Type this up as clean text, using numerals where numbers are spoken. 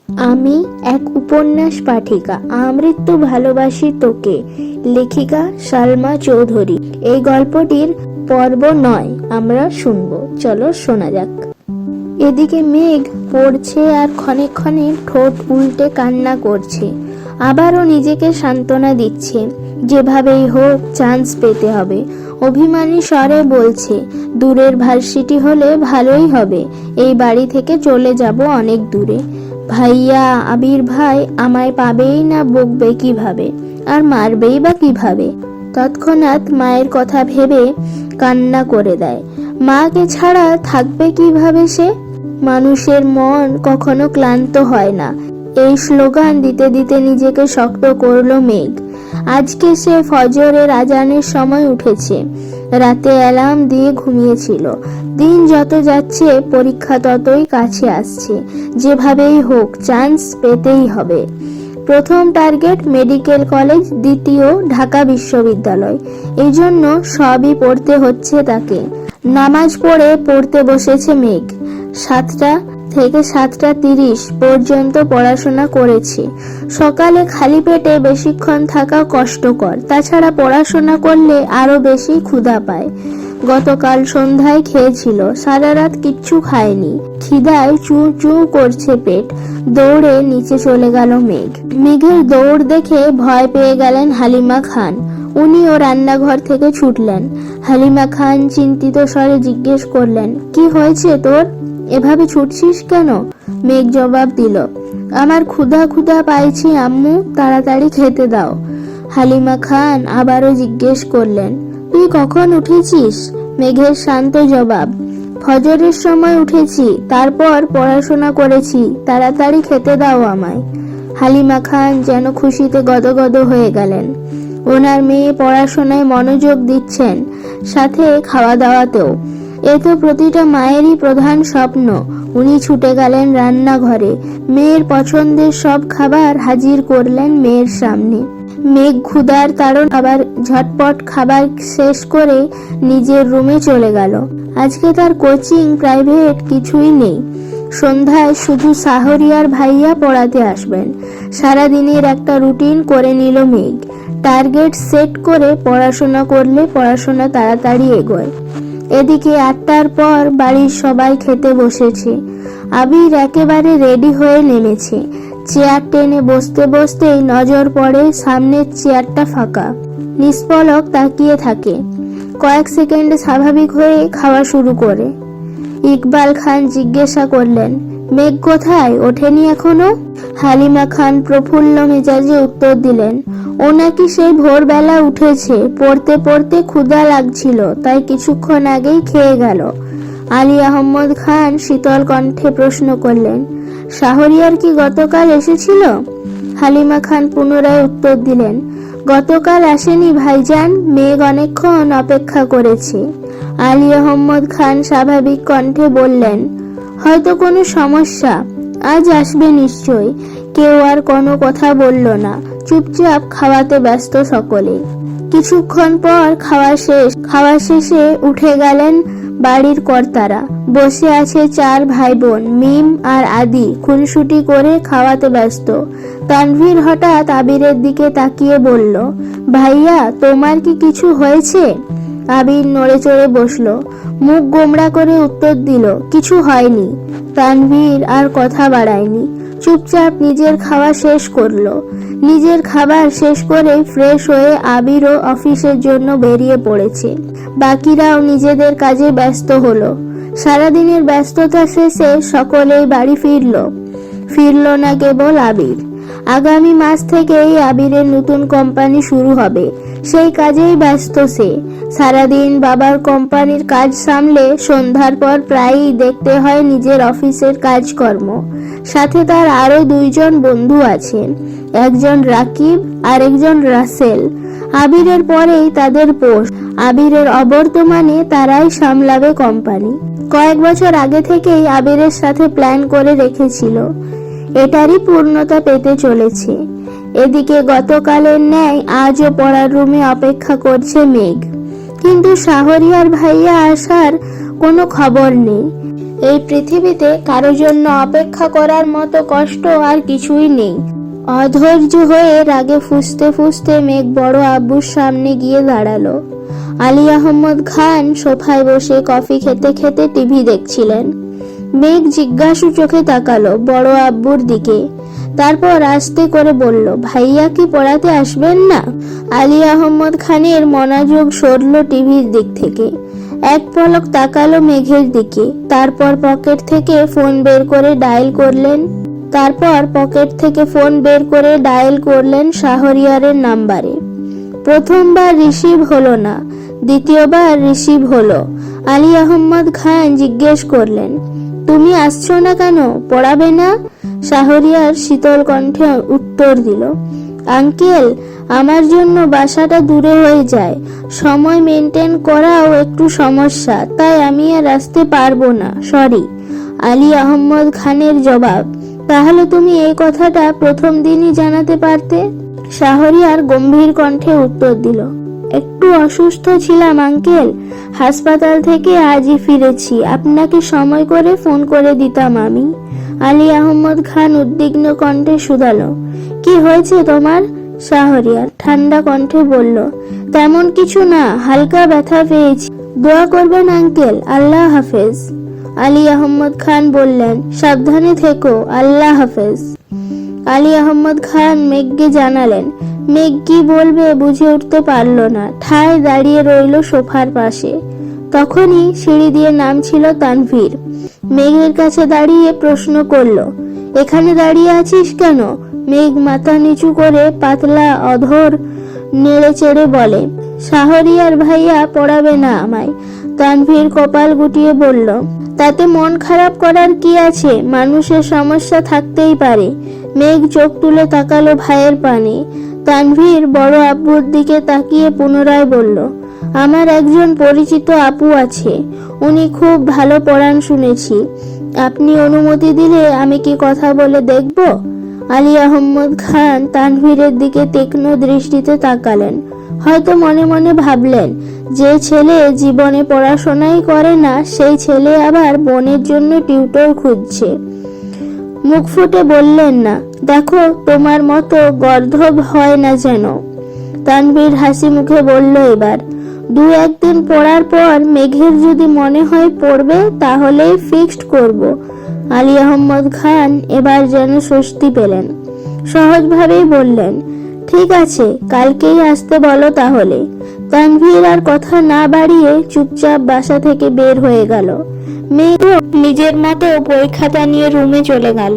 আমি এক উপন্যাস পাঠিকা, আমৃত্যু ভালোবাসি তোকে। লেখিকা সালমা চৌধুরী। এই গল্পটির পর্ব 9 আমরা শুনবো। চলো শোনা যাক। এদিকে মেঘ পড়ছে আর ক্ষণে ক্ষণে ঠোঁট উল্টে কান্না করছে। আবারও নিজেকে সান্ত্বনা দিচ্ছে, যেভাবেই হোক চান্স পেতে হবে। অভিমানী স্বরে বলছে, দূরের ভার্সিটি হলে ভালোই হবে, এই বাড়ি থেকে চলে যাব অনেক দূরে। ভাইয়া, আবির ভাই আমায় পাবেই না, বকবে কিভাবে, আর মারবেই বা কিভাবে। তৎক্ষণাৎ মায়ের কথা ভেবে কান্না করে দেয়। মাকে ছাড়া থাকবে কিভাবে সে? মানুষের মন কখনো ক্লান্ত হয় না, এই স্লোগান দিতে দিতে নিজেকে শক্ত করলো মেঘ। আজকে সে ফজরের আজানের সময় উঠেছে, রাতে অ্যালার্ম দিয়ে ঘুমিয়েছিল। দিন যত যাচ্ছে পরীক্ষা ততই কাছে আসছে। যেভাবেই হোক চান্স পেতেই হবে। প্রথম টার্গেট মেডিকেল কলেজ, দ্বিতীয় ঢাকা বিশ্ববিদ্যালয়। এই জন্য সবই পড়তে হচ্ছে তাকে। নামাজ পড়তে বসেছে মেঘ। 7টা থেকে 7:30 পর্যন্ত পড়াশোনা করেছে। সকালে খালি পেটে বেশিক্ষণ থাকা কষ্টকর, তাছাড়া পড়াশোনা করলে আরো বেশি ক্ষুধা পায়। গতকাল সন্ধ্যায় খেয়েছিল, সারা রাত কিচ্ছু খায়নি। খিদায় চু চু করছে পেট। দৌড়ে নিচে চলে গেল মেঘ। মেঘের দৌড় দেখে ভয় পেয়ে গেলেন হালিমা খান। উনিও রান্নাঘর থেকে ছুটলেন। হালিমা খান চিন্তিত স্বরে জিজ্ঞেস করলেন, কি হয়েছে তোর? এভাবে ছুটছিস কেন? মেঘ জবাব দিল, আমার ক্ষুধা ক্ষুধা পাইছি আম্মু, তাড়াতাড়ি খেতে দাও। হালিমা খান আবারও জিজ্ঞেস করলেন, তুই কখন উঠেছিস? মেঘের শান্ত জবাব, ফজরের সময় উঠেছি, তারপর পড়াশোনা করেছি, তাড়াতাড়ি খেতে দাও আমায়। হালিমা খান যেন খুশিতে গদগদ হয়ে গেলেন। ওনার মেয়ে পড়াশোনায় মনোযোগ দিচ্ছেন, সাথে খাওয়া দাওয়াতেও। এ তো প্রতিটা মায়েরই প্রধান স্বপ্ন। উনি ছুটে গেলেন রান্নাঘরে। মেয়ের পছন্দের সব খাবার হাজির করলেন মেয়ের সামনে। মেঘ ক্ষুধার তাড়ন আবার ঝটপট খাবার শেষ করে নিজের রুমে চলে গেল। আজকে তার কোচিং প্রাইভেট কিছুই নেই। সন্ধ্যায় শুধু শাহরিয়ার ভাইয়া পড়াতে আসবেন। সারাদিনের একটা রুটিন করে নিল মেঘ। টার্গেট সেট করে পড়াশোনা করলে পড়াশোনা তাড়াতাড়ি এগোয়। এদিকে 8টার পর বাড়ির সবাই খেতে বসেছে। আবির একেবারে রেডি হয়ে নেমেছে। চেয়ার টেনে বসতে বসতেই নজর পড়ে সামনের চেয়ারটা ফাঁকা। নিষ্পলক তাকিয়ে থাকে। কয়েক সেকেন্ডে স্বাভাবিক হয়ে খাওয়া শুরু করে। ইকবাল খান জিজ্ঞাসা করলেন, মেঘ কোথায়, ওঠেনি এখনো? হালিমা খান প্রফুল্ল মেজাজে উত্তর দিলেন, ও নাকি সেই ভোরবেলা উঠেছে, পড়তে পড়তে ক্ষুধা লাগছিল, তাই কিছুক্ষণ আগেই খেয়ে গেল। আলী আহমদ খান শীতল কণ্ঠে প্রশ্ন করলেন, শাহরিয়ার কি গতকাল এসেছিল? হালিমা খান পুনরায় উত্তর দিলেন, গতকাল আসেনি ভাইজান, মেঘ অনেকক্ষণ অপেক্ষা করেছে। আলী আহমদ খান স্বাভাবিক কণ্ঠে বললেন, হয়তো কোনো সমস্যা, আজ আসবে নিশ্চয়। কেউ আর কোনো কথা বলল না, চুপচাপ খাওয়াতে ব্যস্ত সকলে। কিছুক্ষণ পর খাওয়া শেষে উঠে গেলেন বাড়ির কর্তারা। বসে আছে 4 ভাই বোন, মিম আর আদি খুনসুটি করে খাওয়াতে ব্যস্ত। তানভীর হঠাৎ আবিরের দিকে তাকিয়ে বলল, ভাইয়া তোমার কি কিছু হয়েছে? আবির নড়ে চড়ে বসলো, মুখ গোমড়া করে উত্তর দিল, কিছু হয়নি। তানভীর আর কথা বাড়ায়নি, চুপচাপ নিজের খাওয়া শেষ করলো। নিজের খাবার শেষ করে ফ্রেশ হয়ে আবিরও অফিসের জন্য বেরিয়ে পড়েছে। বাকিরাও নিজেদের কাজে ব্যস্ত হলো। সারাদিনের ব্যস্ততা শেষে সকলেই বাড়ি ফিরল না কেবল আবির। আগামী মাস থেকেই আবিরের নতুন কোম্পানি শুরু হবে, সেই কাজেই ব্যস্ত সে। সারাদিন বাবার কোম্পানির কাজ সামলে সন্ধ্যার পর প্রায়ই দেখতে হয় নিজের অফিসের কাজকর্ম। সাথে তার আরো 2 জন বন্ধু আছেন, একজন রাকিব আর একজন রাসেল। আবিরের পরেই তাদের পোস্ট। আবিরের অবর্তমানে তারাই সামলাবে কোম্পানি। কয়েক বছর আগে থেকেই আবিরের সাথে প্ল্যান করে রেখেছিল, এটারই পূর্ণতা পেতে চলেছে। এদিকে গতকালের ন্যায় আজও পড়ার রুমে অপেক্ষা করছে মেঘ, কিন্তু শাহরিয়ার ভাইয়া আসার কোনো খবর নেই। এই পৃথিবীতে কারো জন্য অপেক্ষা করার মতো কষ্ট আর কিছুই নেই। অধৈর্য হয়ে রাগে ফুঁসতে ফুঁসতে মেঘ বড় আব্বুর সামনে গিয়ে দাঁড়ালো। আলী আহমদ খান সোফায় বসে কফি খেতে খেতে টিভি দেখছিলেন। মেঘ জিজ্ঞাসু চোখে তাকালো বড় আব্বুর দিকে, তারপর আস্তে করে বলল, ভাইয়া কি পড়াতে আসবেন না? আলী আহমদ খানের মনোযোগ সরল টিভির দিক থেকে। এক পলক তাকালো মেঘের দিকে, তারপর পকেট থেকে ফোন বের করে ডায়াল করলেন শাহরিয়ারের নাম্বারে। প্রথমবার রিসিভ হলো না, দ্বিতীয়বার রিসিভ হলো। আলী আহমদ খান জিজ্ঞেস করলেন, তুমি আসছো না কেন, পড়াবে না? শাহরিয়ার শীতল কণ্ঠে উত্তর দিল, আঙ্কেল, আমার জন্য বাসাটা দূরে হয়ে যায়, সময় মেনটেন করাও একটু সমস্যা, তাই আমি আর আসতে পারবো না, সরি। আলী আহমদ খানের জবাব, তাহলে তুমি এই কথাটা প্রথম দিনই জানাতে পারতে। শাহরিয়ার গম্ভীর কণ্ঠে উত্তর দিল, একটু অসুস্থ ছিলাম আঙ্কেল, হাসপাতাল থেকে আজই ফিরেছি, আপনাকে সময় করে ফোন করে দিতাম আমি। আলী আহমদ খান উদ্বিগ্ন কণ্ঠে শুধালো, কি হয়েছে তোমার? শাহরিয়ার ঠান্ডা কণ্ঠে বলল, তেমন কিছু না, হালকা ব্যথা পেয়েছি, দোয়া করবেন আঙ্কেল, আল্লাহ হাফেজ। আলী আহমদ খান বললেন, সাবধানে থেকো, আল্লাহ হাফেজ। আলী আহমদ খান মেঘকে জানালেন। মেঘ কি বলবে বুঝে উঠতে পারল না, ঠায় দাঁড়িয়ে রইল সোফার পাশে। তখনই সিঁড়ি দিয়ে নামছিল তানভীর। মেঘের কাছে দাঁড়িয়ে প্রশ্ন করল, এখানে দাঁড়িয়ে আছিস কেন? মেঘ মাথা নিচু করে পাতলা অধর নেড়ে চেড়ে বলে, শাহরিয়ার ভাইয়া পড়াবে না আমায়। তানভীর কপাল গুটিয়ে বলল, তাতে মন খারাপ করার কি আছে, মানুষের সমস্যা থাকতেই পারে। মেঘ চোখ তুলে তাকালো ভাইয়ের পানে। তানভীর বড় আব্বুর দিকে তাকিয়ে পুনরায় বলল, আমার একজন পরিচিত আপু আছে, উনি খুব ভালো পড়ান শুনেছি, আপনি অনুমতি দিলে আমি কি কথা বলে দেখব? আলী আহমদ খান তানভীরের দিকে তীক্ষ্ণ দৃষ্টিতে তাকালেন। হয়তো মনে মনে ভাবলেন, যে ছেলে জীবনে পড়াশোনাই করে না, সেই ছেলে আবার বোনের জন্য টিউটর খুঁজছে। মুখ ফুটে বললেন না, দেখো তোমার মতো গর্ধব হয় না যেন। তানভীর হাসি মুখে বলল, এবার 2-1 দিন পড়ার পর মেঘের যদি মনে হয় পড়বে, তাহলেই ফিক্সড করব। আলী আহমদ খান এবার যেন স্বস্তি পেলেন। সহজভাবেই বললেন, ঠিক আছে, কালকেই আসতে বলো তাহলে। তানভীর আর কথা না বাড়িয়ে চুপচাপ বাসা থেকে বের হয়ে গেল। মেঘ নিজের মতো বই খাতা নিয়ে রুমে চলে গেল।